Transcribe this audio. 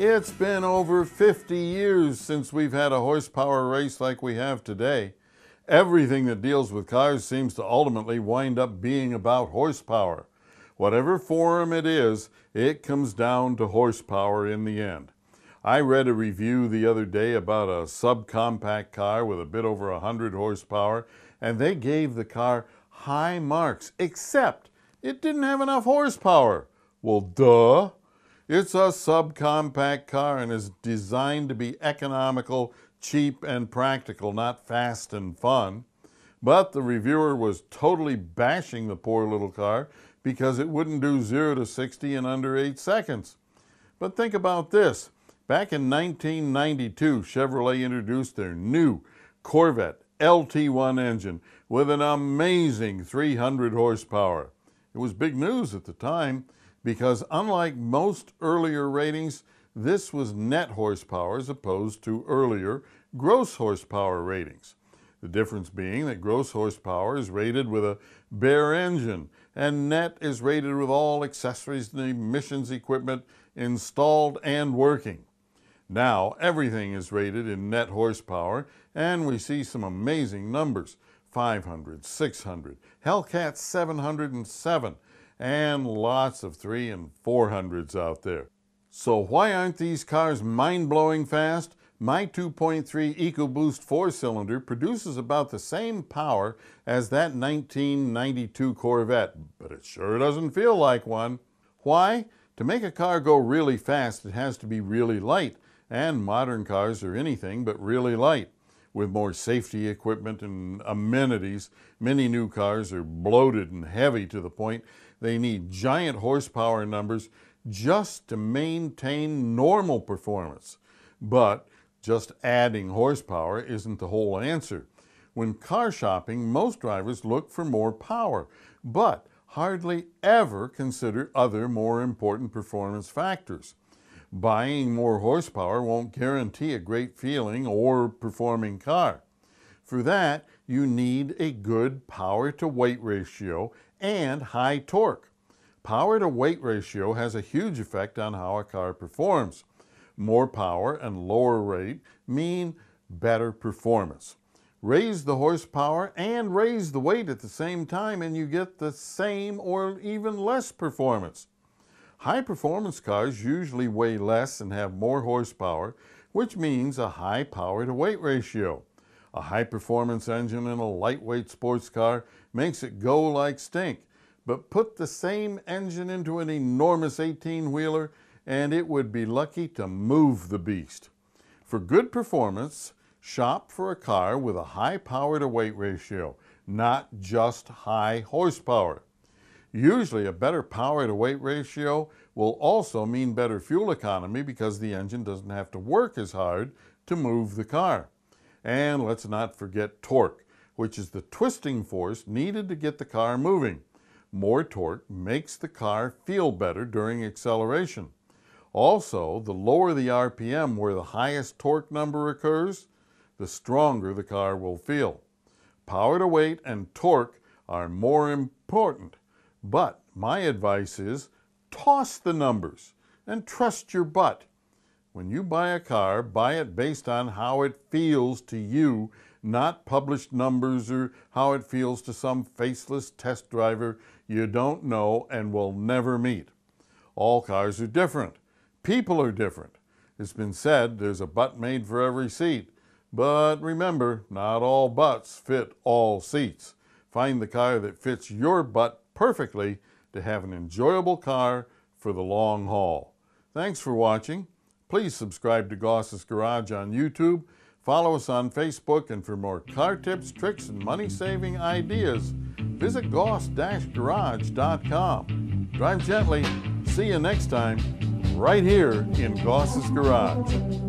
It's been over 50 years since we've had a horsepower race like we have today. Everything that deals with cars seems to ultimately wind up being about horsepower. Whatever form it is, it comes down to horsepower in the end. I read a review the other day about a subcompact car with a bit over 100 horsepower, and they gave the car high marks, except it didn't have enough horsepower. Well, duh. It's a subcompact car and is designed to be economical, cheap, and practical, not fast and fun. But the reviewer was totally bashing the poor little car because it wouldn't do 0 to 60 in under 8 seconds. But think about this. Back in 1992, Chevrolet introduced their new Corvette LT1 engine with an amazing 300 horsepower. It was big news at the time because unlike most earlier ratings, this was net horsepower as opposed to earlier gross horsepower ratings. The difference being that gross horsepower is rated with a bare engine and net is rated with all accessories and emissions equipment installed and working. Now everything is rated in net horsepower and we see some amazing numbers: 500, 600, Hellcat 707, and lots of 3 and 400s out there. So why aren't these cars mind-blowing fast? My 2.3 EcoBoost 4-cylinder produces about the same power as that 1992 Corvette, but it sure doesn't feel like one. Why? To make a car go really fast, it has to be really light, and modern cars are anything but really light. With more safety equipment and amenities, many new cars are bloated and heavy to the point they need giant horsepower numbers just to maintain normal performance. But just adding horsepower isn't the whole answer. When car shopping, most drivers look for more power, but hardly ever consider other more important performance factors. Buying more horsepower won't guarantee a great feeling or performing car. For that, you need a good power-to-weight ratio and high torque. Power-to-weight ratio has a huge effect on how a car performs. More power and lower weight mean better performance. Raise the horsepower and raise the weight at the same time and you get the same or even less performance. High-performance cars usually weigh less and have more horsepower, which means a high power-to-weight ratio. A high-performance engine in a lightweight sports car makes it go like stink, but put the same engine into an enormous 18-wheeler and it would be lucky to move the beast. For good performance, shop for a car with a high power-to-weight ratio, not just high horsepower. Usually a better power-to-weight ratio will also mean better fuel economy because the engine doesn't have to work as hard to move the car. And let's not forget torque, which is the twisting force needed to get the car moving. More torque makes the car feel better during acceleration. Also, the lower the RPM where the highest torque number occurs, the stronger the car will feel. Power to weight and torque are more important, but my advice is toss the numbers and trust your butt. When you buy a car, buy it based on how it feels to you, not published numbers or how it feels to some faceless test driver you don't know and will never meet. All cars are different. People are different. It's been said there's a butt made for every seat. But remember, not all butts fit all seats. Find the car that fits your butt perfectly to have an enjoyable car for the long haul. Thanks for watching. Please subscribe to Goss's Garage on YouTube. Follow us on Facebook, and for more car tips, tricks, and money-saving ideas, visit goss-garage.com. Drive gently. See you next time, right here in Goss's Garage.